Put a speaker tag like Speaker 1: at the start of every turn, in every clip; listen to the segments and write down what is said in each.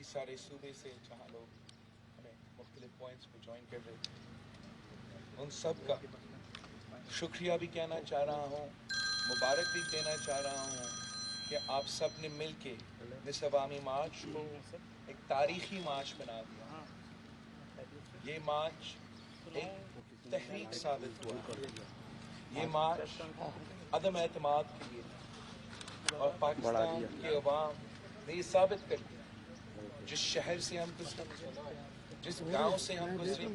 Speaker 1: बाकी सारे सूबे से जहाँ लोग हमें मुख्तलिफ पॉइंट्स पे ज्वाइन कर रहे थे, उन सब का शुक्रिया भी कहना चाह रहा हूँ, मुबारक भी देना चाह रहा हूँ कि आप सब ने मिल के इस अवामी मार्च को एक तारीखी मार्च बना दिया। ये मार्च एक तहरीक साबित हुआ। ये मार्च अदम एतमाद के लिए था और पाकिस्तान के अवाम ने ये साबित कर दिया, जिस शहर से हम गुजरे, जिस गांव से हम गुजरे,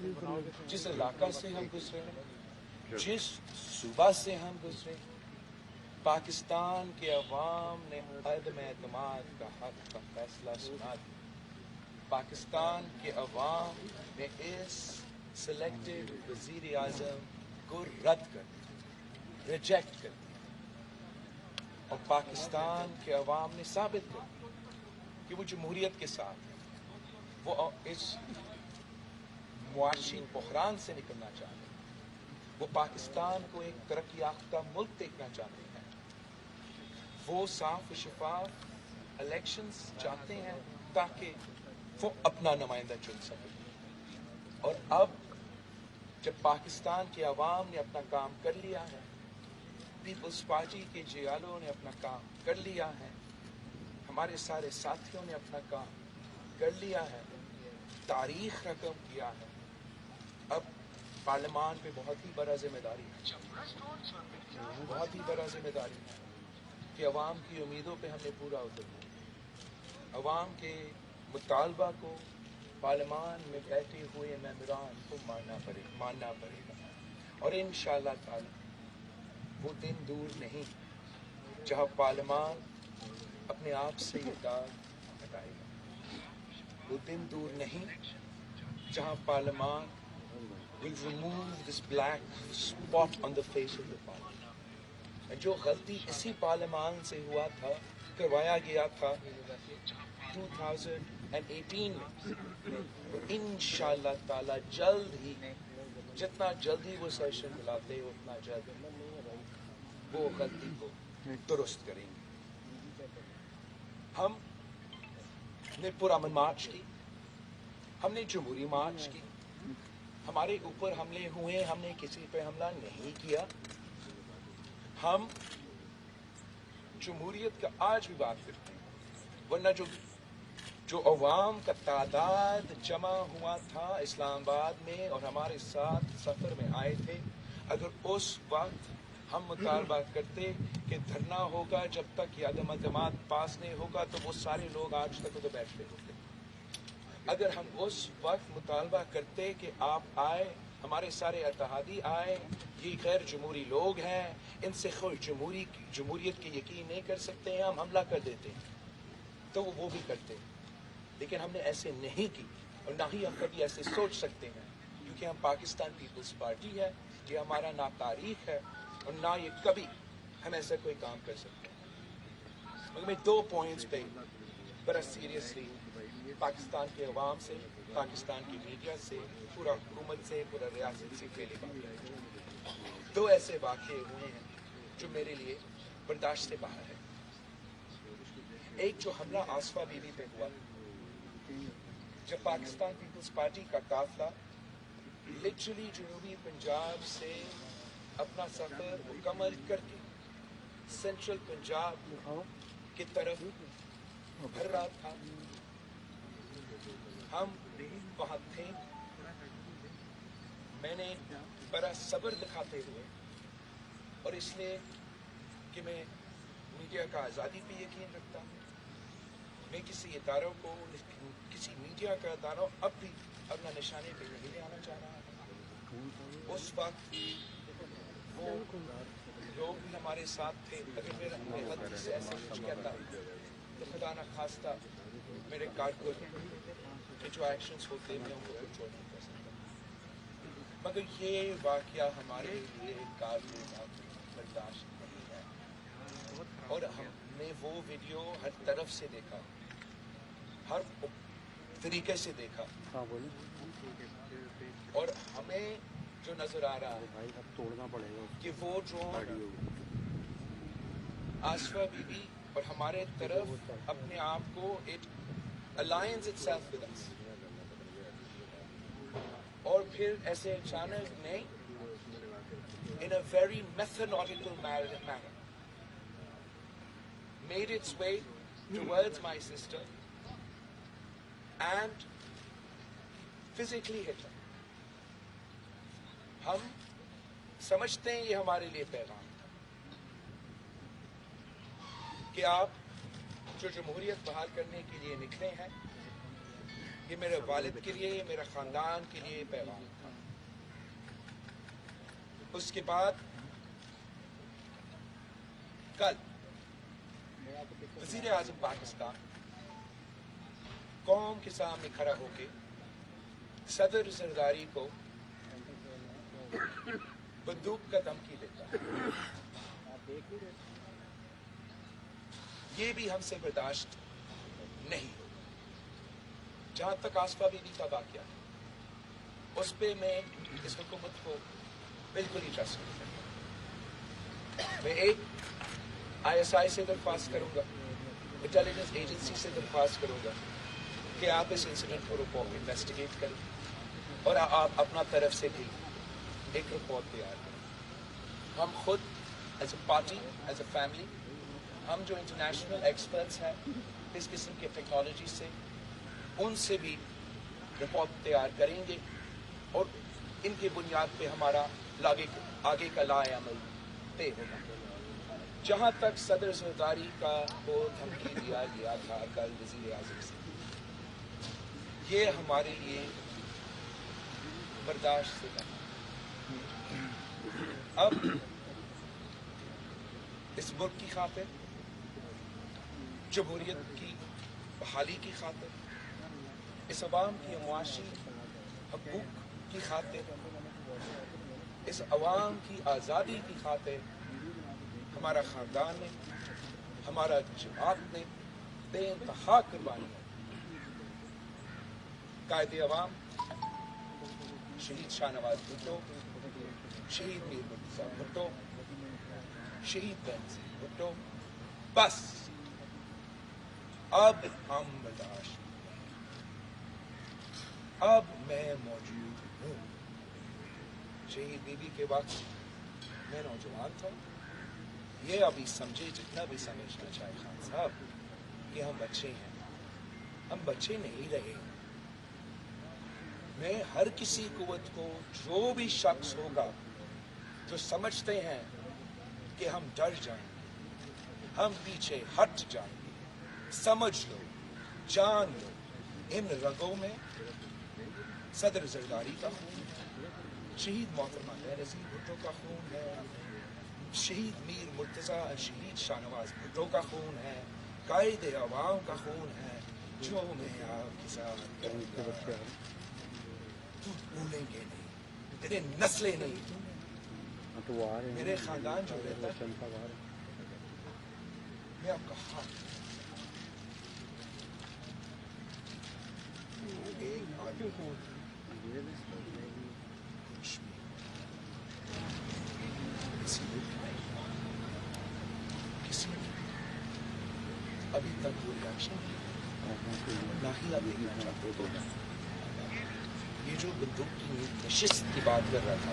Speaker 1: जिस इलाका से हम गुजरे, जिस सूबा से हम गुजरे, पाकिस्तान के अवाम ने अदम एतमाद का हक का फैसला सुना दिया। पाकिस्तान के अवाम ने इस सिलेक्टेड वज़ीर आज़म को रद्द कर दिया, रिजेक्ट कर दिया, और पाकिस्तान के अवाम ने साबित कर दिया कि वो जमहूरियत के साथ है, वो इस मुआशी बहरान से निकलना चाहते हैं, वो पाकिस्तान को एक तरक्की याफ्ता मुल्क देखना चाहते हैं, वो साफ शफाफ इलेक्शंस चाहते हैं ताकि वो अपना नुमाइंदा चुन सके। और अब जब पाकिस्तान के अवाम ने अपना काम कर लिया है, पीपल्स पार्टी के जियालों ने अपना काम कर लिया है, हमारे सारे साथियों ने अपना काम कर लिया है, तारीख रकम किया है, अब पार्लियामान पे बहुत ही बड़ा जिम्मेदारी है, बहुत ही बड़ा जिम्मेदारी है कि अवाम की उम्मीदों पे हमने पूरा उतरना, अवाम के मुतालबा को पार्लियामान में बैठे हुए मेंबरान को मानना पड़ेगा, और इंशाअल्लाह ताला वो दिन दूर नहीं जहाँ पार्लियामान अपने आप से ये दाग हटाएगा, वो दिन दूर नहीं जहाँ पार्लियामान will remove this black spot on the face of the parliament। जो गलती इसी पार्लियामान से हुआ था, करवाया गया था 2018 में, तो इंशाअल्लाह ताला जल्द ही, जितना जल्दी वो सेशन बुलाते उतना जल्द वो गलती को दुरुस्त करेंगे। हमने पुरअमन मार्च की, हमने जमहूरी मार्च की, हमारे ऊपर हमले हुए, हमने किसी पे हमला नहीं किया, हम जमहूरियत का आज भी बात करते हैं, वरना जो अवाम का तादाद जमा हुआ था इस्लामाबाद में और हमारे साथ सफ़र में आए थे, अगर उस वक्त हम मुतालबा करते कि धरना होगा जब तक ये अदम एतमाद पास नहीं होगा, तो वो सारे लोग आज तक उधर बैठते होते। अगर हम उस वक्त मुतालबा करते कि आप आए, हमारे सारे इत्तेहादी आए, ये गैर जमहूरी लोग हैं, इनसे खुद जमहूरियत की यकीन नहीं कर सकते हैं, हम हमला कर देते, तो वो भी करते। लेकिन हमने ऐसे नहीं की, और ना ही हम कभी ऐसे सोच सकते हैं, क्योंकि हम पाकिस्तान पीपल्स पार्टी है, ये हमारा ना तारीख है और ना ये कभी हम ऐसा कोई काम कर सकते हैं। मगर मैं 2 पॉइंट्स पे बड़ा सीरियसली पाकिस्तान के अवाम से, पाकिस्तान की मीडिया से, पूरा हुकूमत से, पूरा रियासत से पहले बात करें। 2 ऐसे वाक़े हुए हैं जो मेरे लिए बर्दाश्त से बाहर है। एक जो हमला आसफा बीबी पे हुआ, जब पाकिस्तान पीपल्स पार्टी का काफिला लिटरली जनूबी पंजाब से अपना सफ़र मुकम्मल करके सेंट्रल पंजाब की तरफ भर रहा था, हम वहाँ थे। मैंने बड़ा सब्र दिखाते हुए, और इसलिए कि मैं मीडिया का आज़ादी पे यकीन रखता हूँ, मैं किसी इदारों को, किसी मीडिया का इदारा अब भी अपना निशाने पे नहीं ले आना चाह रहा है। उस वक्त वो लोग भी हमारे साथ थे, अगर मेरा गलती से ऐसे कुछ कहता तो खुदा न खास्ता मेरे कारकुन के जो एक्शंस होते हैं मैं उनको कंट्रोल नहीं कर सकता। मगर ये वाक़या हमारे लिए काबिल बर्दाश्त नहीं है, और हमने वो वीडियो हर तरफ से देखा, हर तरीके से देखा, और हमें जो नजर आ रहा है भाई अब तोड़ना पड़ेगा कि वो जो आसफा बीबी और हमारे तरफ अपने आप को एक aligns itself with us. اور پھر ایسے اچانک میں in a very methodical manner made its way towards my sister and physically hit her. ہم سمجھتے ہیں یہ ہمارے لیے پیغام تھا کہ آپ جو جمہوریت بحال کرنے کے لیے نکلے ہیں، یہ میرے والد کے لیے، یہ میرے خاندان کے لیے پیغام تھا. اس کے بعد کل وزیر اعظم پاکستان قوم کے سامنے کھڑا ہو کے صدر زرداری کو بندوق کا دھمکی دیتا ہے. یہ بھی ہم سے برداشت نہیں. جہاں تک آصفہ بی بی کا واقعہ ہے، اس پہ میں اس حکومت کو بالکل ہی ٹرسٹ نہیں کرتا. میں ایک ISI سے درخواست کروں گا، انٹیلیجنس ایجنسی سے درخواست کروں گا کہ آپ اس انسیڈنٹ کو انویسٹیگیٹ کریں اور آپ اپنا طرف سے بھی ایک رپورٹ تیار کریں. ہم خود as a party, as a family, ہم جو انٹرنیشنل ایکسپرٹس ہیں اس قسم کے ٹیکنالوجی سے، ان سے بھی رپورٹ تیار کریں گے اور ان کی بنیاد پہ ہمارا آگے کا لائے عمل طے ہوگا. جہاں تک صدر زرداری کا وہ دھمکی دیا گیا تھا کل وزیر اعظم سے، یہ ہمارے لیے برداشت سے کرنا. اب اس ملک کی خاطر، جمہوریت کی بحالی کی خاطر، اس عوام کی معاشی حقوق کی خاطر، اس عوام کی آزادی کی خاطر ہمارا خاندان نے، ہمارا جماعت نے بے انتہا قربانی ہے. قائد عوام شہید شاہ نواز بھٹو، شہید میر مرتضیٰ بھٹو، شہید بینظیر بھٹو، بس اب ہم برداشت، اب میں موجود ہوں. شہید بیوی کے وقت میں نوجوان تھا. یہ ابھی سمجھے جتنا بھی سمجھنا چاہے خان صاحب کہ ہم بچے ہیں، ہم بچے نہیں رہے. میں ہر کسی قوت کو، جو بھی شخص ہوگا جو سمجھتے ہیں کہ ہم ڈر جائیں گے، ہم پیچھے ہٹ جائیں گے، سمجھ لو، جان لو، ان رگوں میں صدر زرداری کا خون ہے، شہید محترمہ بینظیر بھٹو کا خون ہے، شہید میر مرتضیٰ، شہید شاہ نواز بھٹو کا خون ہے، قائد عوام کا خون ہے. جو میں آپ کے ساتھ کروں گا تو بھولیں گے نہیں، تیرے نسلیں نہیں، میرے خاندان جو رہتا ہے، میں آپ کا ہاتھ ایک آدمی کچھ بھی کسی نے ابھی تک وہ ریاکشن نہ ہی ابھی چاہتے تو یہ جو بندوق کی نشست کی بات کر رہا تھا،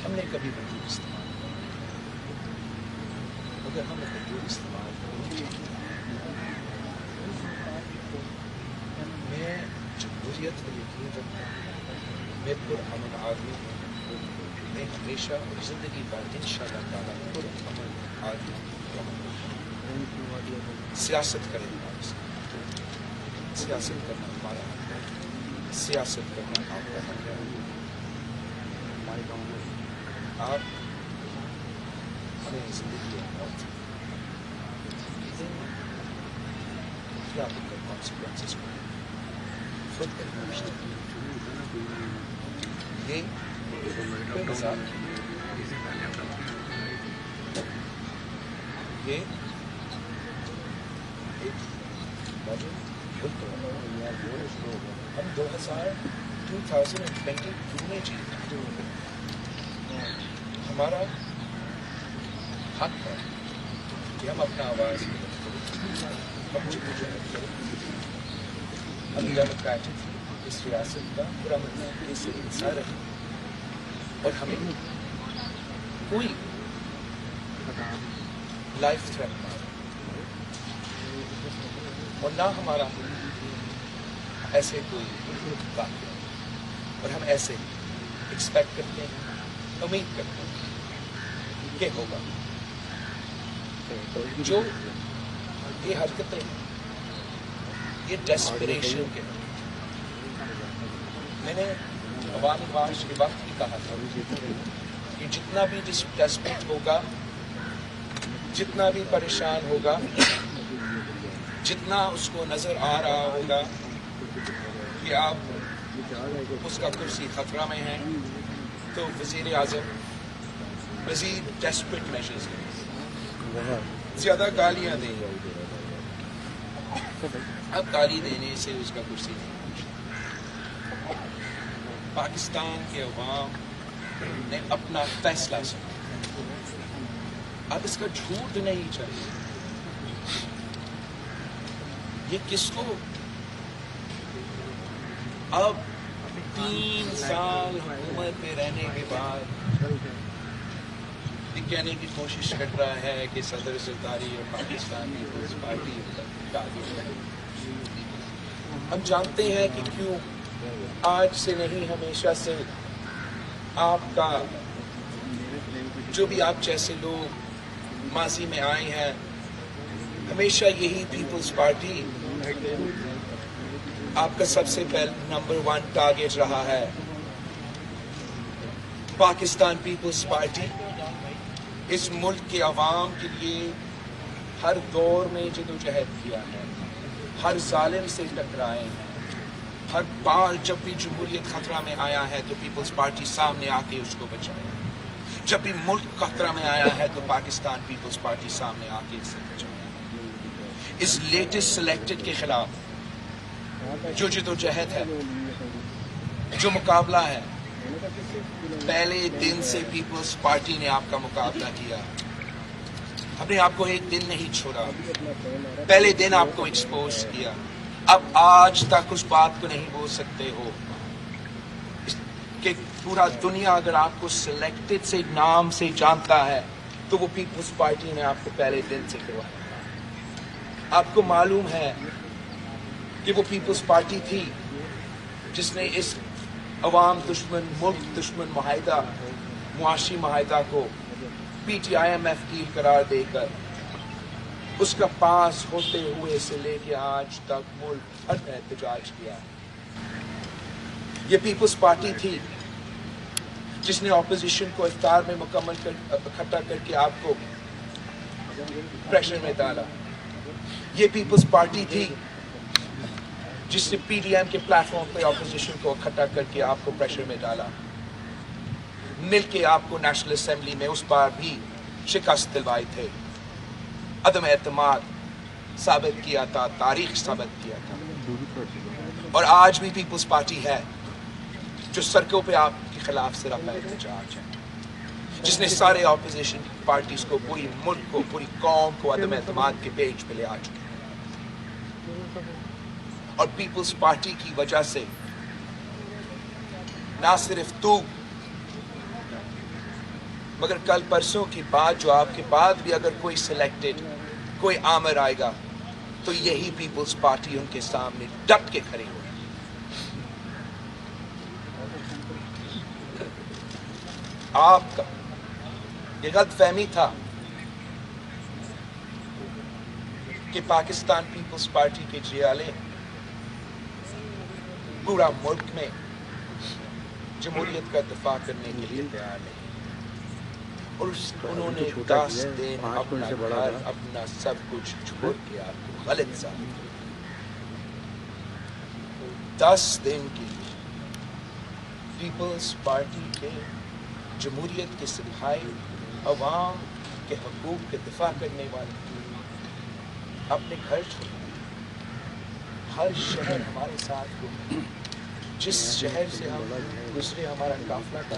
Speaker 1: ہم نے کبھی بندوق استعمال نہیں کی. اگر ہم بندوق استعمال کریں گے، میں جمہوریت میں یقین رکھتا ہوں، میں پرامن آدمی ہوں. میں ہمیشہ زندگی بھر انشاءاللہ تعالیٰ پرامن آدمی رہوں گا. سیاست کریں ہمارے ساتھ، سیاست کرنا ہمارا حق ہے، سیاست کرنا آپ کا حق ہے. آپ ہمیں زندگی اور موت کیا ہوگا کانسیکوینسز کو خود برداشت. یہ ہم 2022 میں جیتے. ہمارا حق ہے کہ ہم اپنا آواز ہم جدوجہد کریں. ہم ڈیموکریٹک اس ریاست کا پورا ملک سے حصہ رہے اور ہمیں کوئی لائف تھریٹ نہ اور نہ ہمارا ایسے کوئی واقعہ. اور ہم ایسے ایکسپیکٹ کرتے ہیں, امید کرتے ہیں کہ ہوگا. جو یہ حرکتیں یہ ڈیسپریشن کے, میں نے عوامی مارچ کے وقت بھی کہا تھا کہ جتنا بھی ڈیسپریٹ ہوگا, جتنا بھی پریشان ہوگا, جتنا اس کو نظر آ رہا ہوگا کہ آپ اس کا کرسی خطرہ میں ہے, تو وزیر اعظم مزید ڈیسپریٹ میجرز لیں, زیادہ گالیاں دیں. اب گالی دینے سے اس کا کرسی نہیں پہنچتا. پاکستان کے عوام نے اپنا فیصلہ سنا, اب اس کا جھوٹ نہیں چاہیے. یہ کس کو اب 3 سال حکومت میں رہنے کے بعد یہ کہنے کی کوشش کر رہا ہے کہ صدر زرداری اور پاکستان پیپلز پارٹی تعلق ہے. ہم جانتے ہیں کہ کیوں آج سے نہیں ہمیشہ سے آپ کا جو بھی آپ جیسے لوگ ماضی میں آئے ہیں, ہمیشہ یہی پیپلز پارٹی آپ کا سب سے پہلے نمبر 1 ٹارگیٹ رہا ہے. پاکستان پیپلز پارٹی اس ملک کے عوام کے لیے ہر دور میں جدوجہد کیا ہے, ہر ظالم سے ٹکرائے ہیں. ہر بار جب بھی جمہوریت خطرہ میں آیا ہے تو پیپلز پارٹی سامنے آ کے اس کو بچایا. جب بھی ملک خطرہ میں آیا ہے تو پاکستان پیپلز پارٹی سامنے آ کے اسے بچایا. اس لیٹسٹ سلیکٹڈ کے خلاف جو جدوجہد ہے, جو مقابلہ ہے, پہلے دن سے پیپلز پارٹی نے آپ کا مقابلہ کیا. ہم نے آپ کو ایک دن نہیں چھوڑا, پہلے دن آپ کو ایکسپوز کیا. اب آج تک اس بات کو نہیں بول سکتے ہو کہ پورا دنیا اگر آپ کو سلیکٹڈ سے نام سے جانتا ہے تو وہ پیپلز پارٹی نے آپ کو پہلے دن سے کروایا. آپ کو معلوم ہے کہ وہ پیپلز پارٹی تھی جس نے اس عوام دشمن, ملک دشمن معاہدہ, معاشی معاہدہ کو P T I M F deal قرار دے کر اس کا پاس ہوتے ہوئے سے لے کے آج تک ملک بھر میں احتجاج کیا. یہ پیپلز پارٹی تھی جس نے اپوزیشن کو افطار میں مکمل اکٹھا کر کے آپ کو پریشر میں ڈالا. یہ پیپلز پارٹی تھی جس نے پی ڈی ایم کے پلیٹ فارم پہ اپوزیشن کو اکٹھا کر کے آپ کو پریشر میں ڈالا. مل کے آپ کو نیشنل اسمبلی میں اس بار بھی شکست دلوائی تھے, عدم اعتماد ثابت کیا تھا, تاریخ ثابت کیا تھا. اور آج بھی پیپلز پارٹی ہے جو سڑکوں پہ آپ کے خلاف صرف احتجاج ہے, جس نے سارے اپوزیشن پارٹیز کو, پوری ملک کو, پوری قوم کو عدم اعتماد کے پیج پہ لے آ چکے. اور پیپلز پارٹی کی وجہ سے نہ صرف تو مگر کل پرسوں کی بات جو آپ کے بعد بھی اگر کوئی سلیکٹڈ, کوئی آمر آئے گا تو یہی پیپلز پارٹی ان کے سامنے ڈٹ کے کھڑی ہوگی. آپ کا یہ غلط فہمی تھا کہ پاکستان پیپلز پارٹی کے جیالے پورا ملک میں جمہوریت کا دفاع کرنے کے لیے تیار نہیں, اور انہوں نے 10 دن اپنا گھر, اپنا سب کچھ چھوڑ کے آپ کو غلط ثابت کیا. 10 دن کے لیے پیپلز پارٹی کے جمہوریت کے سپاہی, عوام کے حقوق کے دفاع کرنے والے اپنے گھر چھوڑ, ہر شہر ہمارے ساتھ گئے, جس شہر سے ہم گزرے ہمارا قافلہ کا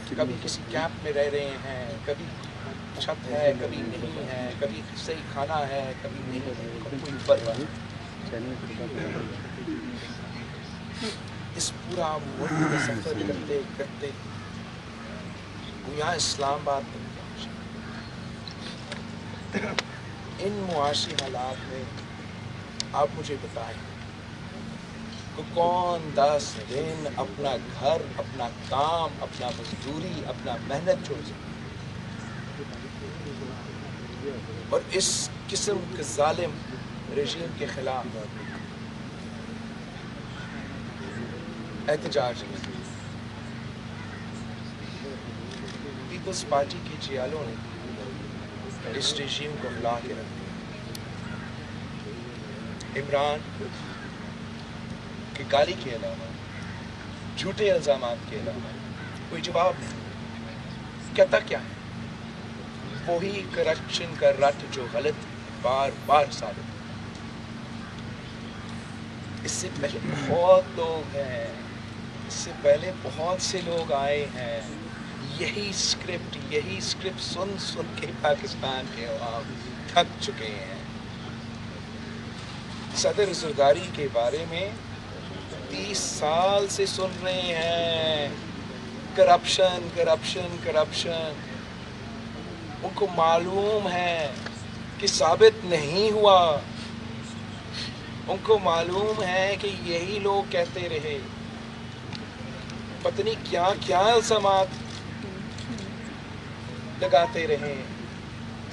Speaker 1: کبھی کسی کیمپ میں رہ رہے ہیں, کبھی چھت ہے کبھی نہیں ہے، کبھی صحیح کھانا ہے کبھی نہیں ہے، کوئی پرواہ نہیں۔ اس پورا ملک کا سفر کرتے کرتے وہ یہاں اسلام آباد تک پہنچا۔ ان معاشی حالات میں آپ مجھے بتائیں کہ کون 10 دن اپنا گھر، اپنا کام، اپنا مزدوری، اپنا محنت چھوڑ سکتا، اور اس قسم کے ظالم رژیم کے خلاف احتجاج کیا۔ پیپلز پارٹی کی جیالوں نے اس رژیم کو ہلا کے رکھ دیا۔ عمران کی گالی کے علاوہ، جھوٹے الزامات کے علاوہ کوئی جواب نہیں۔ کہتا کیا ہے؟ وہی کرپشن کا رٹ جو غلط بار بار ثابت ہے۔ اس سے پہلے بہت لوگ ہیں، اس سے پہلے بہت سے لوگ آئے ہیں، یہی اسکرپٹ سن سن کے پاکستان کے عوام تھک چکے ہیں۔ صدر زرداری کے بارے میں 30 سال سے سن رہے ہیں، کرپشن کرپشن کرپشن۔ ان کو معلوم ہے کہ ثابت نہیں ہوا، ان کو معلوم ہے کہ یہی لوگ کہتے رہے، پتہ نہیں کیا کیا الزامات لگاتے رہے۔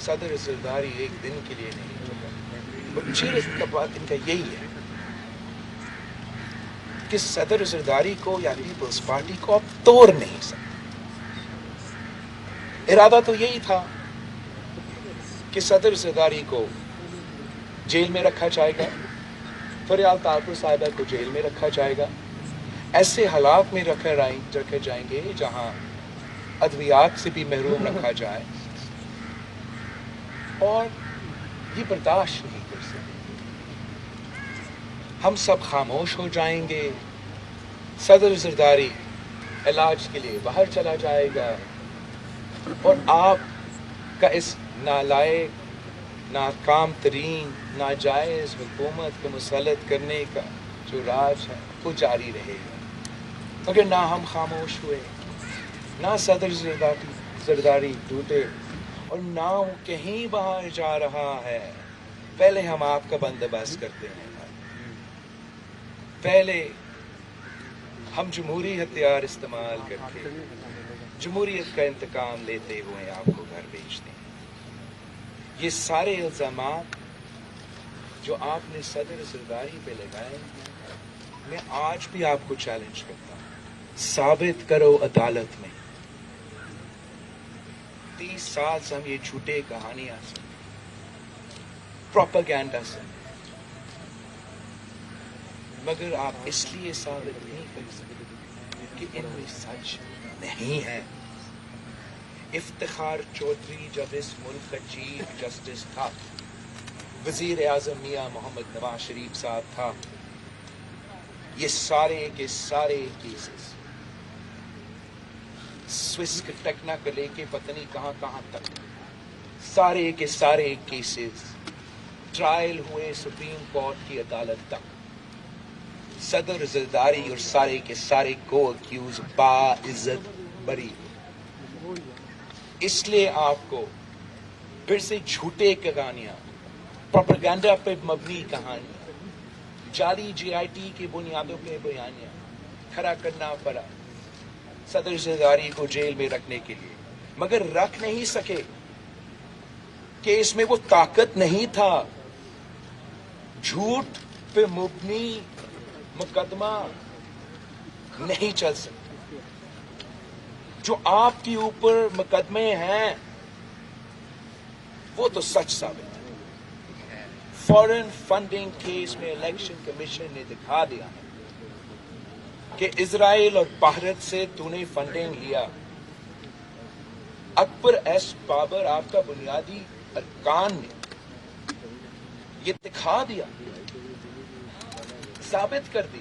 Speaker 1: صدر زرداری ایک دن کے لیے نہیں، چیز کا بات ان کا یہی ہے کہ صدر زرداری کو یا پیپلز پارٹی کو اب توڑ نہیں سکتے۔ ارادہ تو یہی تھا کہ صدر زرداری کو جیل میں رکھا جائے گا، فریال طاہر صاحبہ کو جیل میں رکھا جائے گا، ایسے حالات میں رکھے جائیں گے جہاں ادویات سے بھی محروم رکھا جائے، اور یہ برداشت نہیں کر سکتے۔ ہم سب خاموش ہو جائیں گے، صدر زرداری علاج کے لیے باہر چلا جائے گا، اور آپ کا اس نالائق، ناکام ترین، ناجائز حکومت کو مسلط کرنے کا جو راج ہے وہ جاری رہے گا۔ مگر نہ ہم خاموش ہوئے، نہ صدر زرداری ٹوٹے، اور نہ وہ کہیں باہر جا رہا ہے۔ پہلے ہم آپ کا بندوبست کرتے ہیں، پہلے ہم جمہوری ہتھیار استعمال کر کے جمہوریت کا انتقام لیتے ہوئے آپ کو گھر بھیجتے ہیں۔ یہ سارے الزامات جو آپ نے صدر زرداری پہ لگائے، میں آج بھی آپ کو چیلنج کرتا ہوں، ثابت کرو عدالت میں۔ 30 سال سے ہم یہ جھوٹے کہانیاں سن، پروپیگنڈا سن، مگر آپ اس لیے ثابت نہیں کر سکتے کہ ان میں سچ نہیں ہے۔ افتخار چودھری جب اس ملک کا چیف جسٹس تھا، وزیر اعظم میاں محمد نواز شریف صاحب تھا، یہ سارے کے سارے کیسز سوئس کے ٹیکنا کو لے کے پتہ نہیں کہاں کہاں تک، سارے کے سارے کیسز ٹرائل ہوئے سپریم کورٹ کی عدالت تک۔ صدر زرداری اور سارے کے سارے کو اکیوز باعزت بری۔ اس لیے آپ کو پھر سے جھوٹے کہانیاں، پروپیگنڈا پہ مبنی کہانیاں، جعلی GIT کی بنیادوں پہ بیانیاں کھڑا کرنا پڑا صدر زرداری کو جیل میں رکھنے کے لیے، مگر رکھ نہیں سکے کہ اس میں وہ طاقت نہیں تھا۔ جھوٹ پہ مبنی مقدمہ نہیں چل سکتا۔ جو آپ کے اوپر مقدمے ہیں وہ تو سچ ثابت ہے۔ فورن فنڈنگ کیس میں الیکشن کمیشن نے دکھا دیا کہ اسرائیل اور بھارت سے تو نے فنڈنگ لیا۔ اکبر ایس بابر آپ کا بنیادی ارکان نے یہ دکھا دیا، ثابت کر دی۔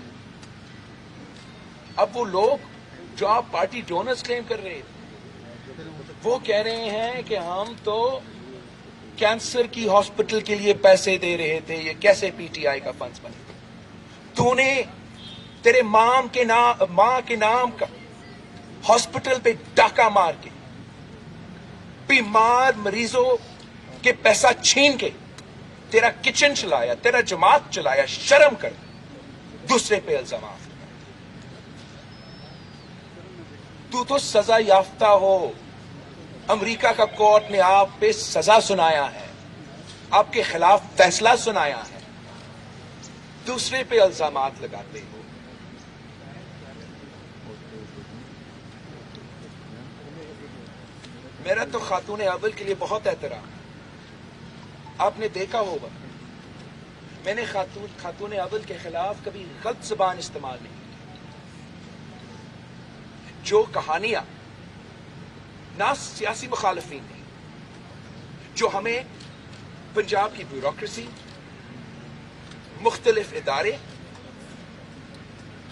Speaker 1: اب وہ لوگ جو آپ پارٹی ڈونرز کلیم کر رہے تھے، وہ کہہ رہے ہیں کہ ہم تو کینسر کی ہاسپٹل کے لیے پیسے دے رہے تھے. یہ کیسے پی ٹی آئی کا فنڈز بنے؟ تو نے تیرے ماں کے نام کا ہاسپٹل پہ ڈاکہ مار کے بیمار مریضوں کے پیسہ چھین کے تیرا کچن چلایا, تیرا جماعت چلایا. شرم کر. دوسرے پہ الزامات. تو سزا یافتہ ہو. امریکہ کا کورٹ نے آپ پہ سزا سنایا ہے, آپ کے خلاف فیصلہ سنایا ہے. دوسرے پہ الزامات لگاتے ہو. میرا تو خاتون اول کے لیے بہت احترام ہے. آپ نے دیکھا ہوگا میں نے خاتون اول کے خلاف کبھی غلط زبان استعمال نہیں کی. جو کہانیاں نہ سیاسی مخالفین نے, جو ہمیں پنجاب کی بیوروکریسی, مختلف ادارے,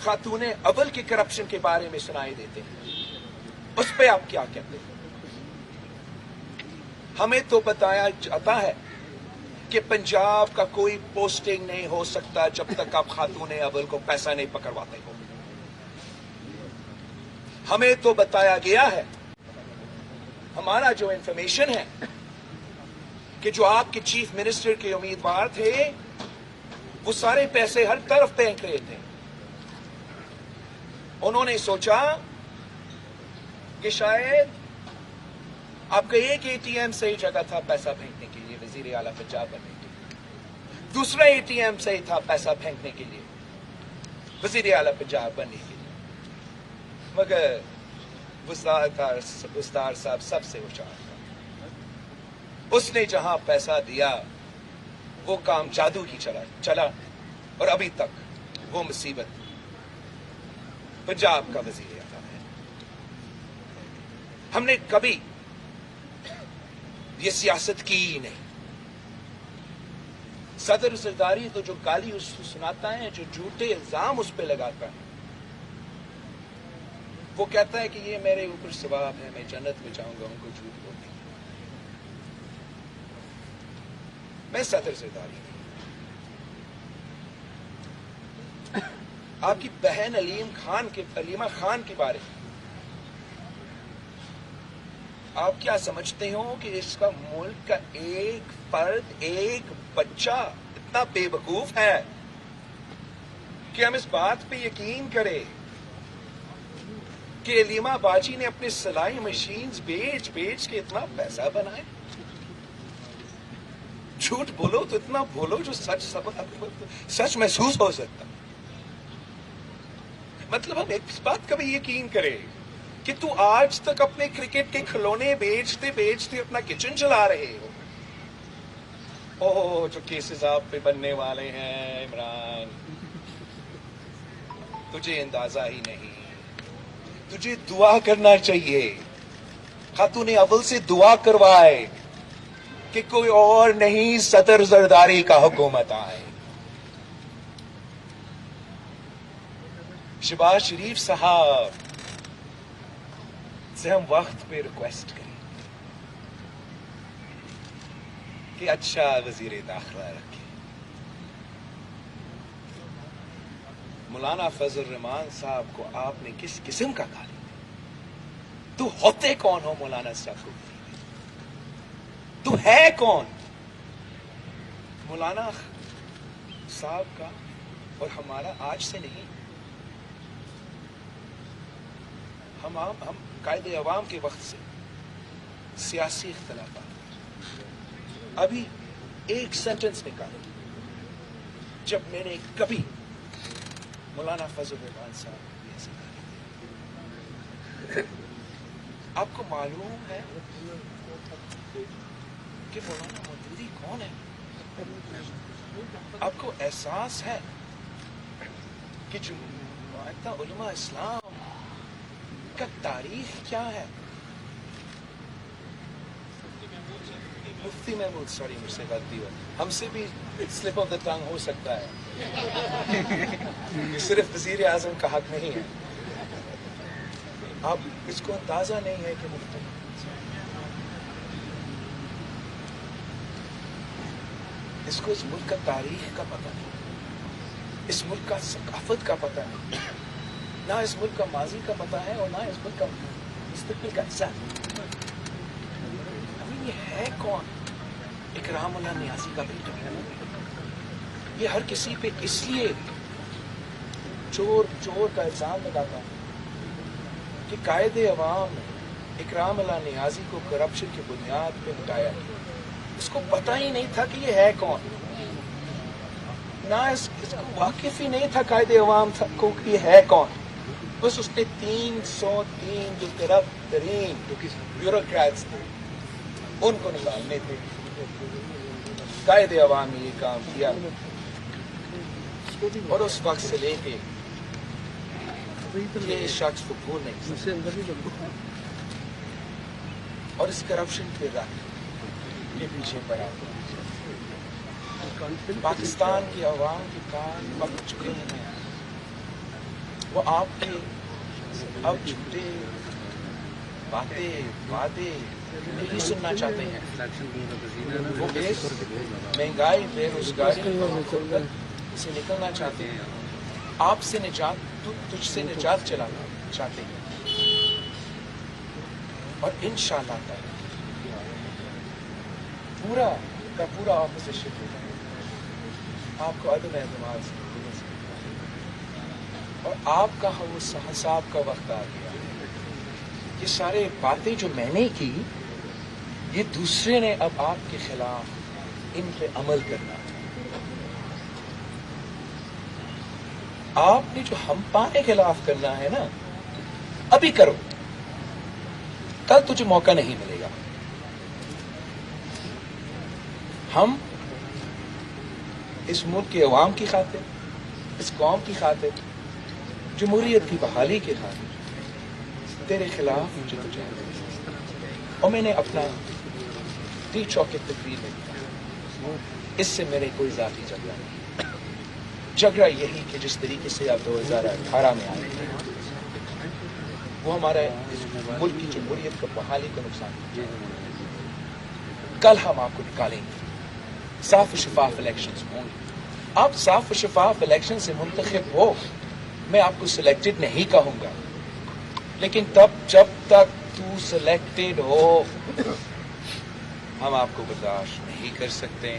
Speaker 1: خاتون اول کے کرپشن کے بارے میں سنائی دیتے ہیں, اس پہ آپ کیا کہتے ہیں؟ ہمیں تو بتایا جاتا ہے کہ پنجاب کا کوئی پوسٹنگ نہیں ہو سکتا جب تک آپ خاتون اول کو پیسہ نہیں پکڑواتے ہو. ہمیں تو بتایا گیا ہے, ہمارا جو انفارمیشن ہے, کہ جو آپ کے چیف منسٹر کے امیدوار تھے وہ سارے پیسے ہر طرف پھینک رہے تھے. انہوں نے سوچا کہ شاید آپ کا ایک اے ٹی ایم صحیح جگہ تھا پیسہ پھینکنے کے لیے, وزیر اعلیٰ پنجاب بننے کے لیے. دوسرا اے ٹی ایم صحیح تھا پیسہ پھینکنے کے لیے, وزیر اعلیٰ پنجاب بننے کے لیے. مگر وزدار صاحب سب سے ہوشیار تھا. اس نے جہاں پیسہ دیا وہ کام جادو ہی چلا, اور ابھی تک وہ مصیبت پنجاب کا وزیر اعلیٰ ہے. ہم نے کبھی یہ سیاست کی ہی نہیں. صدر زرداری تو جو گالی اس کو سناتا ہے, جو جھوٹے الزام اس پہ لگاتا ہے, وہ کہتا ہے کہ یہ میرے اوپر ثواب ہے, میں جنت میں جاؤں گا ان کو جھوٹ بولنے. میں صدر زرداری نہیں. آپ کی بہن علیمہ خان کے بارے میں آپ کیا سمجھتے ہو کہ اس کا ملک کا ایک فرد, ایک بچہ اتنا بے وقوف ہے کہ ہم اس بات پہ یقین کریں کہ علیمہ باجی نے اپنے سلائی مشینز بیچ کے اتنا پیسہ بنائے؟ جھوٹ بولو تو اتنا بولو جو سچ محسوس ہو سکتا. مطلب ہم اس بات کا بھی یقین کریں کہ تو آج تک اپنے کرکٹ کے کھلونے بیچتے اپنا کچن چلا رہے ہو. اوہ جو کیسز آپ پہ بننے والے ہیں عمران, تجھے اندازہ ہی نہیں. تجھے دعا کرنا چاہیے, خاتون اول سے دعا کروائے کہ کوئی اور نہیں صدر زرداری کا حکومت آئے. شہباز شریف صاحب سے ہم وقت پہ ریکویسٹ کریں کہ اچھا وزیر داخلہ رکھے. مولانا فضل الرحمان صاحب کو آپ نے کس قسم کا گالی دی؟ تو ہوتے کون ہو مولانا صاحب کو؟ تو ہے کون؟ مولانا صاحب کا اور ہمارا آج سے نہیں, ہم قائد عوام کے وقت سے سیاسی اختلافات. ابھی ایک سینٹنس نکالو جب میں نے کبھی مولانا فضل الرحمان صاحب کو ایسے گالی دی. آپ کو معلوم ہے کہ مولانا مودودی کون ہے؟ آپ کو احساس ہے کہ جماعت علماء اسلام کا تاریخ کیا ہے؟ مفتی محمود, سوری مجھ سے غلطی ہو, ہم سے بھی سلپ آف دا ٹنگ ہو سکتا ہے, صرف وزیر اعظم کا حق نہیں ہے. اب اس کو اندازہ نہیں ہے کہ اس کو اس ملک کا تاریخ کا پتہ نہیں، اس ملک کا ثقافت کا پتہ نہیں، نہ اس ملک کا ماضی کا پتہ ہے اور نہ اس ملک کا مستقبل کا حصہ ہے۔ یہ ہے کون؟ اکرام اللہ نیازی کا بیٹا ہے۔ یہ ہر کسی پہ اس لیے چور چور کا الزام لگاتا ہے کہ قائد عوام نے اکرام اللہ نیازی کو کرپشن کی بنیاد پہ ہٹایا، اس کو پتہ ہی نہیں تھا کہ یہ ہے کون، نہ اس کو واقف ہی نہیں تھا قائد عوام کو کہ یہ ہے کون، بس اس نے 303 جو کرپٹ ترین بیوروکریٹس تھے ان کو نکالنے تھے۔ قائد عوام نے یہ کام کیا اور اس وقت سے لے کے یہ شخص کو بھول نہیں سکتا اور اس کرپشن کے رنگ کے پیچھے پڑا۔ پاکستان کی عوام کے کان پک چکے ہیں، وہ آپ کے اب جھوٹے باتیں وعدے نہیں سننا چاہتے ہیں۔ وہ مہنگائی بے روزگاری سے نکلنا چاہتے ہیں، آپ سے نجات، تجھ سے نجات چلانا چاہتے ہیں، اور انشاءاللہ تعالی پورا کا پورا اپوزیشن ہوگا، آپ کو عدم اعتماد سے اور آپ کا وہ حساب کا وقت آ گیا۔ یہ سارے باتیں جو میں نے کی، یہ دوسرے نے اب آپ کے خلاف ان پہ عمل کرنا ہے۔ آپ نے جو ہم پانے خلاف کرنا ہے نا، ابھی کرو، کل تجھے موقع نہیں ملے گا۔ ہم اس ملک کے عوام کی خاطر، اس قوم کی خاطر، جمہوریت کی بحالی کی خاطر تیرے خلاف جدوجہد، اور میں نے اپنا ٹی چوک کی تقریر میں کیا، اس سے میرے کوئی ذاتی جھگڑا نہیں، جھگڑا یہی کہ جس طریقے سے آپ 2018 میں آئے ہیں وہ ہمارے اس ملک کی جمہوریت کو بحالی کو نقصان پہنچایا۔ کل ہم آپ کو نکالیں گے، صاف و شفاف الیکشنز ہوں گے، آپ صاف و شفاف الیکشن سے منتخب ہو، میں آپ کو سلیکٹڈ نہیں کہوں گا، لیکن جب تک تو سلیکٹڈ ہو ہم آپ کو برداشت نہیں کر سکتے،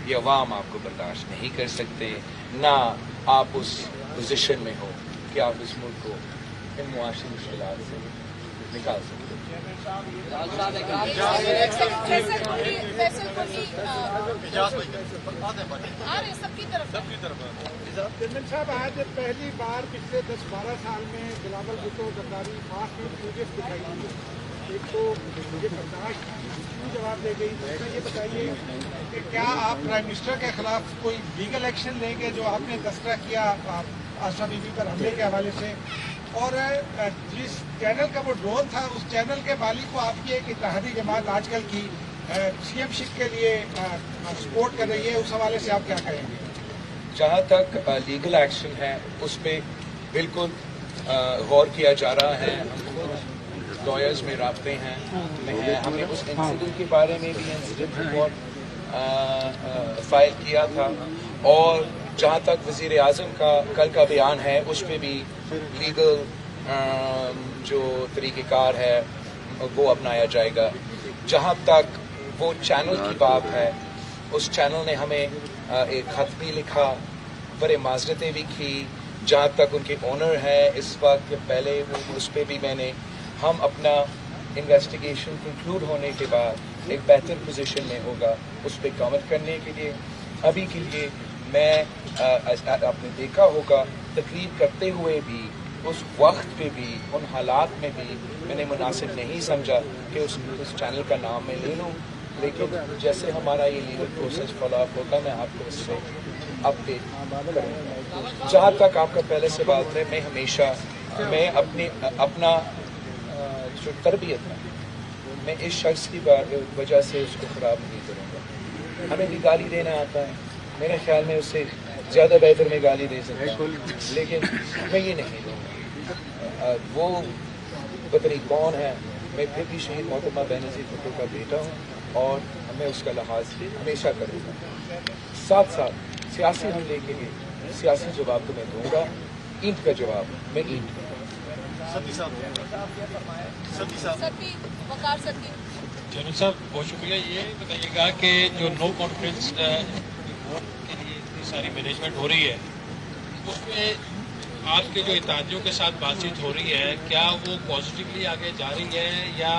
Speaker 1: یہ عوام آپ کو برداشت نہیں کر سکتے، نہ آپ اس پوزیشن میں ہو کہ آپ اس ملک کو ان معاشی مشکلات سے نکال سکتے۔
Speaker 2: چیئرمین صاحب، آج پہلی بار پچھلے 10-12 سال میں بلاول بھٹو زرداری خاص میں پروجیکٹ دکھائی گئی، ایک تو یہ برداشت کیوں جواب دے گئی، دوسرا یہ بتائیے کہ کیا آپ پرائم منسٹر کے خلاف کوئی لیگل ایکشن لیں گے جو آپ نے تذکرہ کیا آشا بی بی پر حملے کے حوالے سے، اور جس چینل کا وہ ڈرون تھا اس چینل کے مالک کو آپ کی ایک اتحادی جماعت آج کل کی سی ایم شپ کے لیے سپورٹ کر رہی ہے، اس حوالے سے آپ کیا کہیں گے؟
Speaker 1: جہاں تک لیگل ایکشن ہے اس پہ بالکل غور کیا جا رہا ہے، ہم خود لائرز میں رابطے ہیں، ہم نے اس انسیڈنٹ کے بارے میں بھی انسیڈنٹ رپورٹ فائل کیا تھا، اور جہاں تک وزیر اعظم کا کل کا بیان ہے اس پہ بھی لیگل جو طریقہ کار ہے وہ اپنایا جائے گا۔ جہاں تک وہ چینل کی بات ہے، اس چینل نے ہمیں ایک خط بھی لکھا، بڑے معذرتیں بھی کی، جہاں تک ان کے اونر ہیں اس وقت پہلے اس پہ بھی ہم اپنا انویسٹیگیشن کنکلوڈ ہونے کے بعد ایک بہتر پوزیشن میں ہوگا اس پہ کامنٹ کرنے کے لیے۔ ابھی کے لیے میں آپ نے دیکھا ہوگا تقریر کرتے ہوئے بھی اس وقت پہ بھی ان حالات میں بھی میں نے مناسب نہیں سمجھا کہ اس چینل کا نام میں لے لوں، لیکن جیسے ہمارا یہ لیگل پروسیس فالو اپ ہوگا میں آپ کو اس سے اپڈیٹ کروں گا۔ جہاں تک آپ کا پہلے سے بات ہے، میں ہمیشہ اپنا جو تربیت ہے میں اس شخص کی وجہ سے اس کو خراب نہیں کروں گا۔ ہمیں بھی گالی دینا آتا ہے، میرے خیال میں اس سے زیادہ بہتر میں گالی دے سکتا ہوں، لیکن میں یہ نہیں دوں گا۔ وہ پتہ نہیں کون ہے، میں پھر بھی شہید محترمہ بینظیر بھٹو کا بیٹا ہوں اور میں اس کا لحاظ ہمیشہ کروں گا۔ साथ साथ सियासी हमले के लिए सियासी जवाब तो मैं दूंगा, ईंट का जवाब मैं ईंट दूंगा।
Speaker 3: वकार सती
Speaker 4: जनरल साहब बहुत शुक्रिया। ये बताइएगा कि जो नो कॉन्फ्रेंस वोट के लिए इतनी सारी मैनेजमेंट हो रही है, उसमें आपके जो इत्तेहादियों के साथ बातचीत हो रही है, क्या वो पॉजिटिवली आगे जा रही है या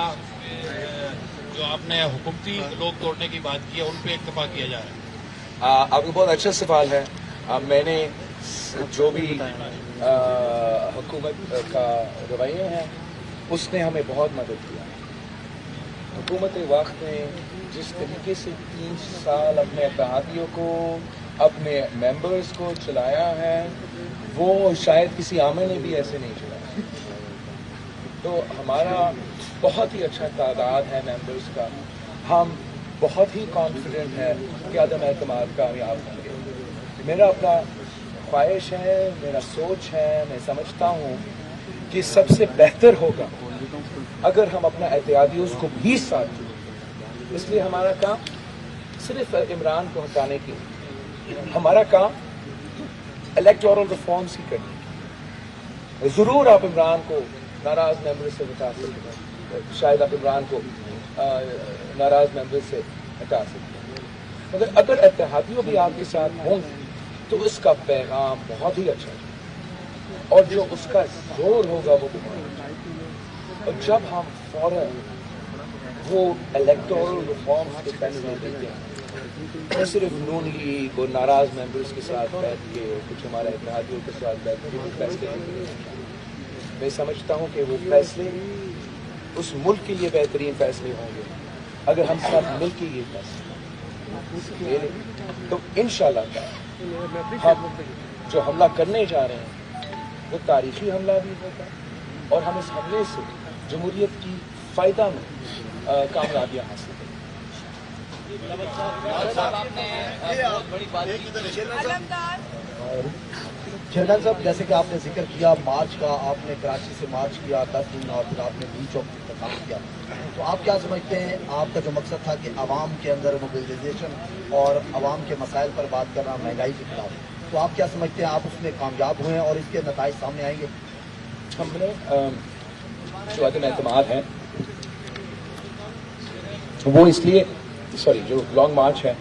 Speaker 4: जो आपने हुकूमती लोग तोड़ने की बात की है उन पर इत्तेफाक किया जा रहा है?
Speaker 1: आपका बहुत अच्छा सवाल है। मैंने जो भी हुकूमत का रवैया है उसने हमें बहुत मदद किया। हुकूमत वक्त ने जिस तरीके से 3 साल अपने इत्तेहादियों को, अपने मेंबर्स को चलाया है, वो शायद किसी आमे ने भी ऐसे नहीं चलाया। तो हमारा बहुत ही अच्छा तादाद है मेंबर्स का। हम बहुत ही कॉन्फिडेंट है कि अदम एतमाद कामयाब होंगे। मेरा अपना ख्वाहिश है, मेरा सोच है, मैं समझता हूँ कि सबसे बेहतर होगा अगर हम अपना एहतियातियों को भी साथ दें। इसलिए हमारा काम सिर्फ इमरान को हटाने की, हमारा काम इलेक्टोरल रिफॉर्म्स ही करने की। जरूर आप इमरान को नाराज मेंबर से हटा सकते हैं, शायद आप इमरान को नाराज मेंबर से हटा सकते हैं, मगर अगर इत्तेहादियों भी आपके साथ होंगे तो उसका पैगाम बहुत ही अच्छा है और जो उसका जोर होगा वो बहुत अच्छा है। और जब हम फौरन वो इलेक्टोरल रिफॉर्म्स के फैसले लेते हैं, न सिर्फ नून लीग और नाराज मेंबर्स के साथ बैठ के, कुछ हमारे इत्तेहादियों के साथ बैठ के वो फैसले लेते हैं, मैं समझता हूँ कि वो फैसले उस मुल्क के लिए बेहतरीन फैसले होंगे अगर हम सब मिल के ये फैसले ले लें। तो इंशाल्लाह हम जो हमला करने जा रहे हैं वो तारीखी हमला भी होगा और हम इस हमले से जमहूरियत की फ़ायदा में कामयाबियाँ हासिल करेंगे।
Speaker 5: शेरखान साहब, जैसे कि आपने जिक्र किया मार्च का, आपने कराची से मार्च किया 10 दिन और फिर आपने बीच चौक तक काम किया, तो आप क्या समझते हैं आपका जो मकसद था कि आवाम के अंदर मोबिलाइजेशन और आवाम के मसाइल पर बात करना, महंगाई के खिलाफ, तो आप क्या समझते हैं आप उसमें कामयाब हुए हैं और इसके नताइज सामने आएंगे?
Speaker 1: हमने जो अदम एतमाद है वो इसलिए जो लॉन्ग मार्च है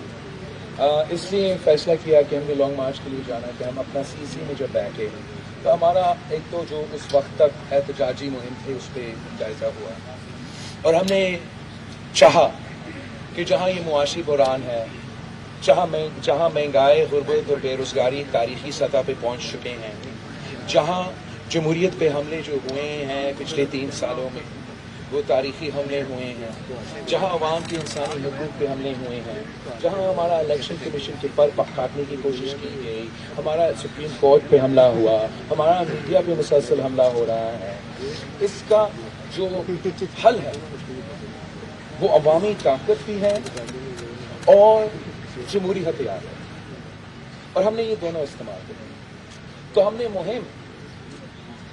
Speaker 1: इसलिए फैसला किया कि हमने लॉन्ग मार्च के लिए जाना है कि हम अपना सीसी में जब बैठे तो हमारा एक तो जो उस वक्त तक एहतजाजी मुहिम थी उस पर जायजा हुआ और हमने चाहा कि जहाँ ये मुआशी बुरान है, जहाँ महंगाई, गुर्बत और बेरोजगारी तारीखी सतह पे पहुँच चुके हैं, जहाँ जमहूरियत पे हमले जो हुए हैं पिछले 3 सालों में वो तारीखी हमले हुए हैं, जहाँ अवाम के इंसानी हकूक़ पे हमले हुए हैं, जहाँ हमारा इलेक्शन कमीशन के पर काटने की कोशिश की गई, हमारा सुप्रीम कोर्ट पे हमला हुआ, हमारा मीडिया पे मुसलसल हमला हो रहा है, इसका जो हल है वो अवामी ताकत भी है और जमहूरी हथियार है और हमने ये दोनों इस्तेमाल किए। तो हमने मुहिम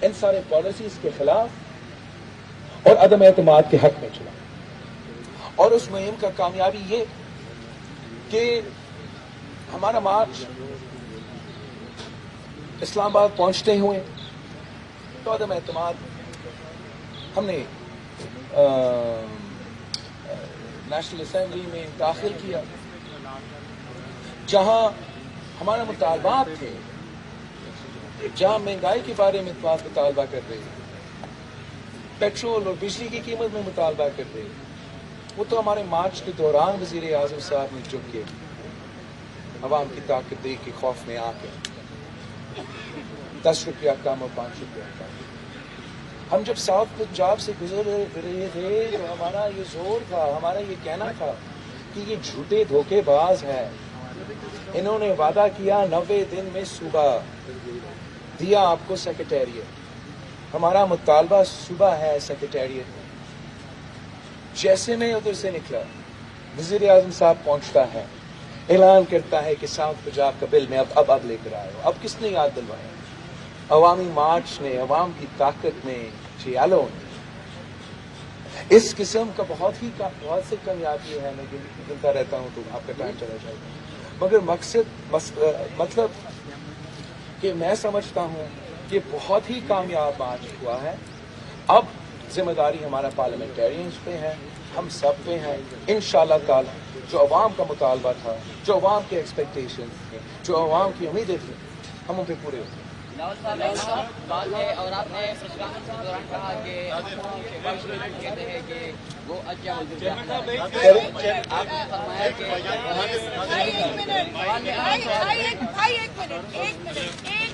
Speaker 1: इन सारे पॉलिसीज के खिलाफ और अदम एतमाद के हक में चला और उस मुहिम का कामयाबी ये कि हमारा मार्च इस्लामाबाद पहुंचते हुए तो अदम एतमाद हमने नेशनल असेंबली में दाखिल किया, जहां हमारा मुतालबात थे, जहां महंगाई के बारे में मुतालबा कर रहे, पेट्रोल और बिजली की कीमत में मुतालबा कर रहे, वो तो हमारे मार्च के दौरान वजीर आज़म साहब ने झुक के अवाम की ताकत देख के खौफ में आके 10 रुपया कम और 5 रुपया कम। हम जब साउथ पंजाब से गुजर रहे थे तो हमारा ये जोर था, हमारा ये कहना था कि ये झूठे धोखेबाज हैं, इन्होंने वादा किया 90 दिन में सूबा, दिया आपको सेक्रेटेरिएट। हमारा मुतालबा सुबह है सेक्रेटेरिएट में। जैसे मैं उधर से निकला, वजीर आज़म साहब पहुंचता है, ऐलान करता है कि साउथ पंजाब का बिल में अब लेकर आए हो। अब किसने याद दिलवाया? अवामी मार्च ने, अवाम की ताकत ने, जियालों ने। इस किस्म का बहुत से कामयाबी है, मैं गिनता रहता हूँ तो आपका टाइम चला जाएगा। मगर मतलब कि मैं समझता हूँ कि बहुत ही कामयाब मार्च हुआ है। अब जिम्मेदारी हमारा पार्लियामेंटेरियंस पे है, हम सब पे है। इंशाल्लाह ताला जो अवाम का मुतालबा था, जो अवाम के एक्सपेक्टेशन थे, जो अवाम की उम्मीदें थी, हम उन पे पूरे होंगे।
Speaker 3: लाहौल साहब बात है, और आपने प्रेस कॉन्फ्रेंस के दौरान कहा कि शहबाज शरीफ कहते हैं कि वो अच्छा
Speaker 6: एक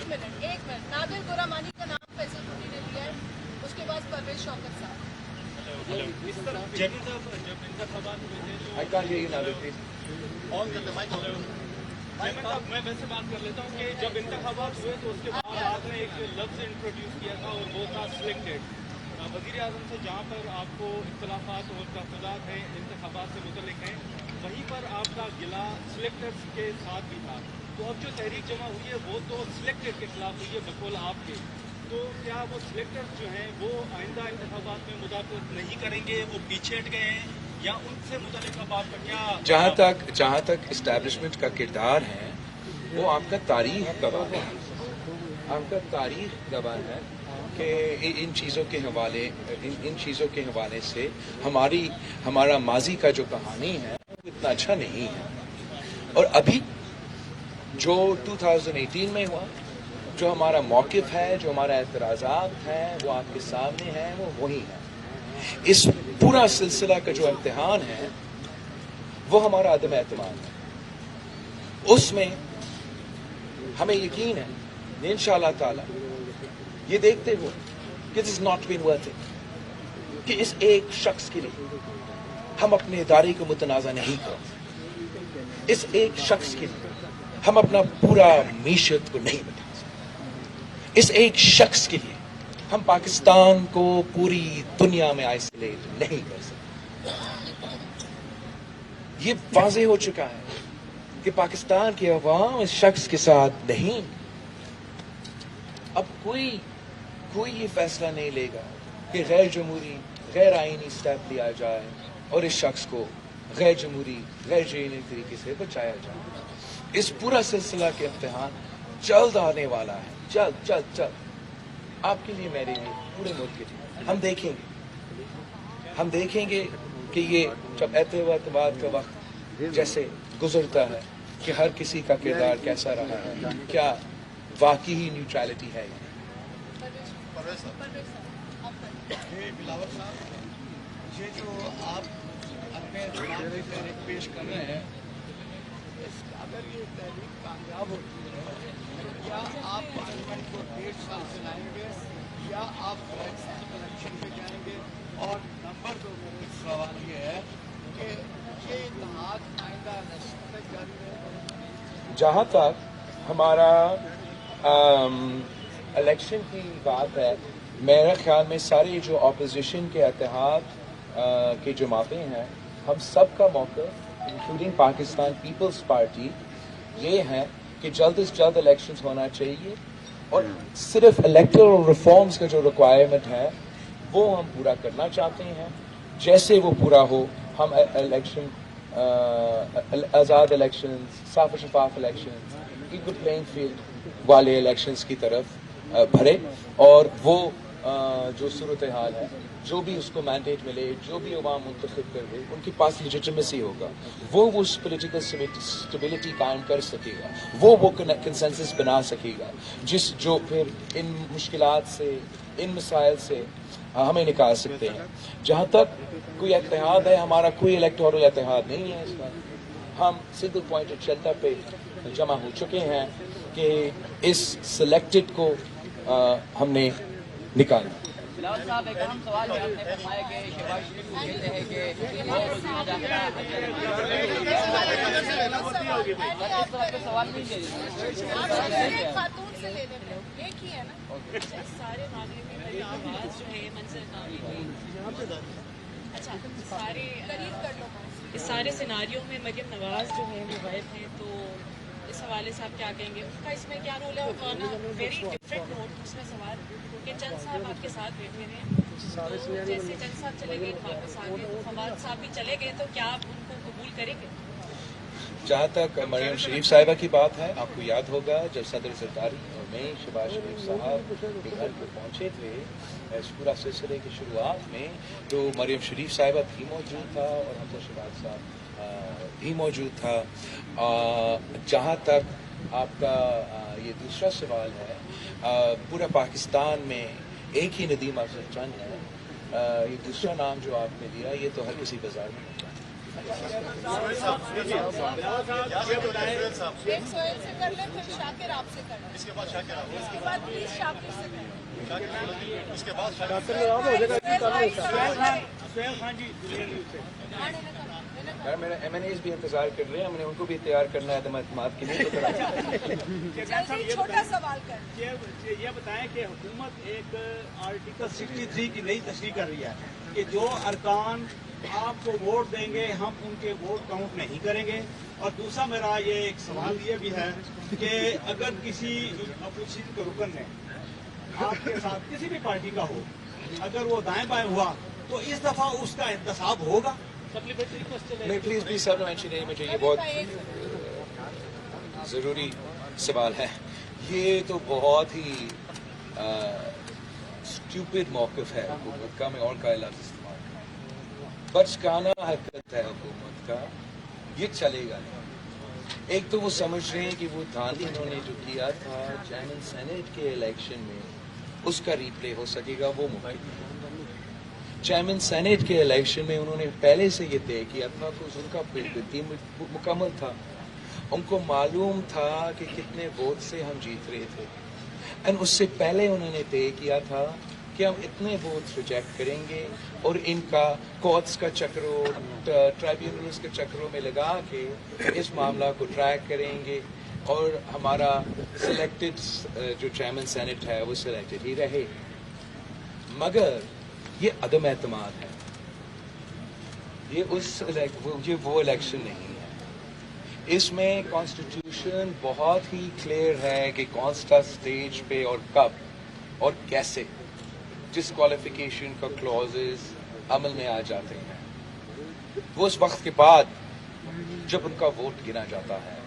Speaker 6: मिनट नादिर गोरामानी का नाम फैसल पुरी ने लिया है, उसके बाद परवेज शौकत साहब।
Speaker 1: I can't hear you now, please.
Speaker 7: मैं वैसे बात कर लेता हूँ कि जब इंतखाबात हुए तो उसके बाद आपने एक लफ्ज़ इंट्रोड्यूस किया था और वो था सिलेक्टेड। वज़ीर आज़म से जहाँ पर आपको इख्तलाफात और तफादात हैं इंतखाबात से मुतल्लिक हैं, वहीं पर आपका गिला सिलेक्टर्स के साथ भी था। तो अब जो तहरीक जमा हुई है वो तो सिलेक्टेड के खिलाफ हुई है बकौल आपके, तो क्या वो सिलेक्टर्स जो हैं वो आइंदा इंतखाबात में मुदाखलत नहीं करेंगे, वो पीछे हट गए हैं, या उनसे मुतल्लिक अब आपका क्या?
Speaker 1: जहाँ तक इस्टेब्लिशमेंट का किरदार है वो आपका तारीख गवाह है, आपका तारीख गवाह है कि इन चीज़ों के हवाले से हमारा माजी का जो कहानी है वो इतना अच्छा नहीं है। और अभी जो 2018 में हुआ, जो हमारा मौक़िफ़ है, जो हमारा एतराज़ात हैं, वो आपके सामने है, वो वही है। इस पूरा सिलसिला का जो इम्तिहान है वो हमारा अदम एतमाद है। उसमें हमें यकीन है इंशाअल्लाह ताला ये देखते हुए कि this not been worth it, कि इस एक शख्स के लिए हम अपने इदारे को मुतनाज़ा नहीं कर, इस एक शख्स के लिए हम अपना पूरा मीशत को नहीं बता सकते, इस एक शख्स के लिए हम पाकिस्तान को पूरी दुनिया में आइसोलेट नहीं कर सकते। ये वाज़ेह हो चुका है कि पाकिस्तान की अवाम इस शख्स के साथ नहीं। अब कोई ये फैसला नहीं लेगा कि गैर जमहूरी गैर आईनी स्टेप लिया जाए और इस शख्स को गैर जमहूरी गैर जैनी तरीके से बचाया जाए। इस पूरा सिलसिला के इम्तिहान जल्द आने वाला है, जल्द आपके लिए, मेरे लिए, पूरे मुल्क के लिए। हम देखेंगे कि ये जब एतमाद का वक्त जैसे गुजरता है कि हर किसी का किरदार कैसा रहा है, क्या वाकई ही न्यूट्रलिटी है।
Speaker 8: बिलावल साहब, ये जो आप अपने तहरीक पेश कर रहे हैं, अगर ये तहरीक कामयाब होती है, क्या आप पार्लियामेंट को 1.5 साल से लाएंगे या आप इलेक्शन पे जाएंगे? और नंबर 2 मेरा सवाल ये है कि ये इत्तेहाद आइंदा इलेक्शन तक जारी रहेगा?
Speaker 1: जहाँ तक हमारा इलेक्शन की बात है, मेरे ख्याल में सारे जो अपोजिशन के इत्तेहाद के जमातें हैं, हम सब का मौक़िफ़ इंक्लूडिंग पाकिस्तान पीपल्स पार्टी ये है कि जल्द से जल्द इलेक्शंस होना चाहिए, और सिर्फ इलेक्टोरल रिफॉर्म्स का जो रिक्वायरमेंट है वो हम पूरा करना चाहते हैं। जैसे वो पूरा हो, हम इलेक्शन आज़ाद इलेक्शंस, साफ और शफाफ इलेक्शंस, इक्वल प्लेइंग फील्ड वाले इलेक्शंस की तरफ भरे, और वो जो सूरत हाल है, जो भी उसको मैंडेट मिले, जो भी अवाम मुंतखब कर दे, उनके पास लेजिटिमेसी होगा, वो उस पोलिटिकल स्टेबिलिटी कायम कर सकेगा, वो कंसेंसस बना सकेगा जो फिर इन मुश्किलात से, इन मसाइल से हमें निकाल सकते हैं। जहाँ तक कोई इत्तेहाद है, हमारा कोई इलेक्टोरल इत्तेहाद नहीं है। इस बार हम सिंगल पॉइंट एजेंडा पे जमा हो चुके हैं कि इस सिलेक्टेड को हमने निकाला।
Speaker 3: बिलावल साहब, एक अहम सवाल है, आपने फरमाया कि शहबाज शरीफ कहते हैं कि सवाल नहीं ले
Speaker 6: खातून से लेने पे एक ही है ना।
Speaker 9: सारे मामले में मेरी आवाज़ जो है मंजर नामी हुई। अच्छा, इस सारे सिनारियों में मरियम नवाज जो है वो गायब है, तो इस हवाले से आप क्या कहेंगे? उनका इसमें क्या रोल है? और वेरी डिफरेंट नोट, दूसरा सवाल कि चंद साहब आपके साथ बैठे हैं, तो जैसे चंद साहब चले गए वापस आ गए, तो फवाद साहब भी चले गए, तो क्या आप उनको कबूल करेंगे?
Speaker 1: जहाँ तक मरियम शरीफ साहिबा की बात है, आपको याद होगा जब सदर ज़रदारी और मैं शहबाज शरीफ साहब के घर पे पहुँचे थे इस पूरा सिलसिले की शुरुआत में, तो मरियम शरीफ साहिबा भी मौजूद था और हमजा शहबाज साहब भी मौजूद था। जहाँ तक आपका ये दूसरा सवाल है, पूरा पाकिस्तान में एक ही नदीम अफजल चंद है, ये दूसरा नाम जो आपने दिया ये तो हर किसी बाजार में होता है।
Speaker 6: एक सोहेल से कर ले, फिर शाकिर आपसे कर ले, इसके बाद प्लीज शाकिर से कर ले।
Speaker 2: इसके बाद सोहेल खान जी
Speaker 1: मेरे MNAs भी इंतजार कर रहे हैं, हमने उनको भी तैयार करना है एतमाद के लिए।
Speaker 6: जल्दी छोटा सवाल कर।
Speaker 2: ये बताएं कि हुकूमत एक आर्टिकल 63 की नई तशरीह कर रही है कि जो अरकान आपको वोट देंगे हम उनके वोट काउंट नहीं करेंगे। और दूसरा मेरा ये एक सवाल ये भी है कि अगर किसी अपोजिशन के रुकन ने आपके साथ किसी भी पार्टी का हो, अगर वो दाएं बाएं हुआ तो इस दफा उसका इंतखाब होगा।
Speaker 7: सप्लीमेंट्री क्वेश्चन है।
Speaker 1: नहीं, प्लीज सप्लीमेंट्री नहीं, मुझे ये बहुत ज़रूरी सवाल है। ये तो बहुत ही स्टूपिड मौक़िफ़ है हुकूमत का, मैं और का लफ्ज़ इस्तेमाल करूँ, बचकाना हरकत है हुकूमत का, ये चलेगा नहीं। एक तो वो समझ रहे हैं कि वो धांधली इन्होंने जो किया था चेयरमैन सेनेट के इलेक्शन में, उसका रिप्ले हो सकेगा, वो मुमकिन है। चेयरमैन सेनेट के इलेक्शन में उन्होंने पहले से ये तय किया था, तो उनका टीम मुकम्मल था, उनको मालूम था कि कितने वोट से हम जीत रहे थे, एंड उससे पहले उन्होंने तय किया था कि हम इतने वोट रिजेक्ट करेंगे और इनका कोर्ट्स का चक्रों, ट्राइब्यूनल्स के चक्रों में लगा के इस मामला को ट्रैक करेंगे और हमारा सिलेक्टेड जो चेयरमैन सेनेट है वो सिलेक्टेड ही रहे। मगर ये अदम एतमाद है, ये वो इलेक्शन नहीं है। इसमें कॉन्स्टिट्यूशन बहुत ही क्लियर है कि कौन सा स्टेज पे और कब और कैसे डिस्क्वालिफिकेशन का क्लॉजेस अमल में आ जाते हैं, वो उस वक्त के बाद जब उनका वोट गिना जाता है।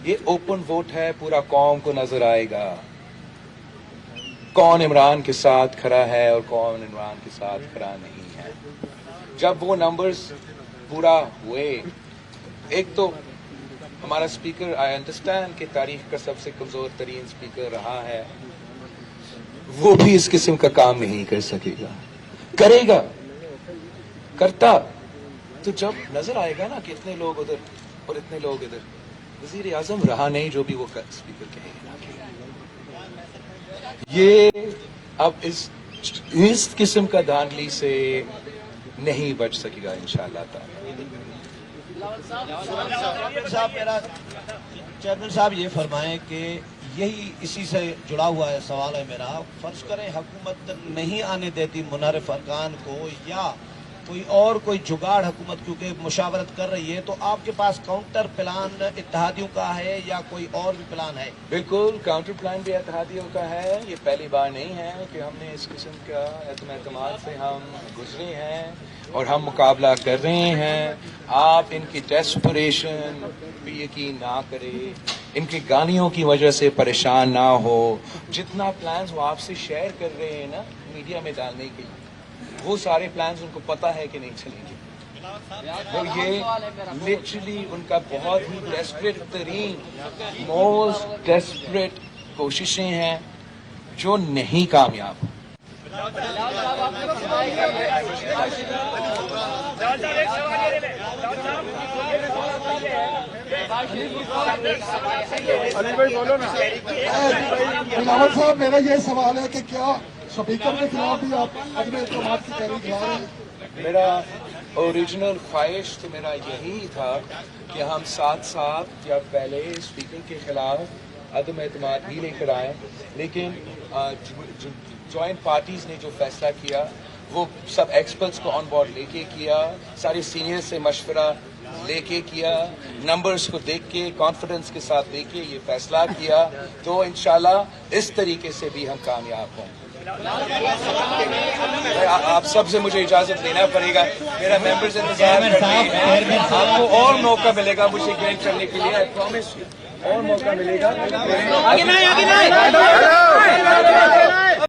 Speaker 1: ये ओपन वोट है, पूरा कौम को नजर आएगा कौन इमरान के साथ खड़ा है और कौन इमरान के साथ खड़ा नहीं है। जब वो नंबर्स पूरा हुए, एक तो हमारा स्पीकर, आई अंडरस्टैंड कि तारीख का सबसे कमजोर तरीन स्पीकर रहा है, वो भी इस किस्म का काम नहीं कर सकेगा, करेगा, करता तो जब नजर आएगा ना कि इतने लोग उधर और इतने लोग इधर, वजीर आजम रहा नहीं जो भी वो स्पीकर कहेगा। ये अब इस किस्म का धांधली से नहीं बच सकेगा इंशाअल्लाह ताला।
Speaker 5: चेयरमैन साहब ये फरमाएं कि यही इसी से जुड़ा हुआ है सवाल है मेरा। फर्ज करें हुकूमत नहीं आने देती मुनहरिफ अरकान को, या कोई जुगाड़ हुकूमत क्योंकि मुशावरत कर रही है, तो आपके पास काउंटर प्लान इत्तेहादियों का है या कोई और भी प्लान है?
Speaker 1: बिल्कुल, काउंटर प्लान भी इत्तेहादियों का है। ये पहली बार नहीं है कि हमने इस किस्म का एतमाद से हम गुजरे हैं और हम मुकाबला कर रहे हैं। आप इनकी डेस्परेशन पे यकीन ना करें, इनकी गालियों की वजह से परेशान ना हो। जितना प्लान्स वो आपसे शेयर कर रहे हैं ना मीडिया में डालने के लिए, वो सारे प्लान्स उनको पता है कि नहीं चलेंगे। तो ये लिटरली उनका बहुत ही डेस्परेट तरीन, मोस्ट डेस्परेट कोशिशें हैं जो नहीं कामयाब।
Speaker 2: बिलावल साहब, मेरा ये सवाल है कि क्या स्पीकर के खिलाफ भी आप अदम एतमाद की तहरीक ला रहे हैं?
Speaker 1: मेरा ओरिजिनल ख्वाहिश तो मेरा यही था कि हम साथ साथ या पहले स्पीकर के खिलाफ अदम एतमाद भी लेकर आए, लेकिन जॉइंट पार्टीज ने जो फैसला किया वो सब एक्सपर्ट्स को ऑन बोर्ड लेके किया, सारे सीनियर से मशवरा लेके किया, नंबर्स को देख के कॉन्फिडेंस के साथ देख के ये फैसला किया। तो इंशाल्लाह इस तरीके से भी हम कामयाब हों। आप सब से मुझे इजाजत लेना पड़ेगा, मेरा मेंबर्स इंतजार कर रहे हैं, आपको और मौका मिलेगा मुझे गेट करने के लिए, आई प्रॉमिस और मौका मिलेगा।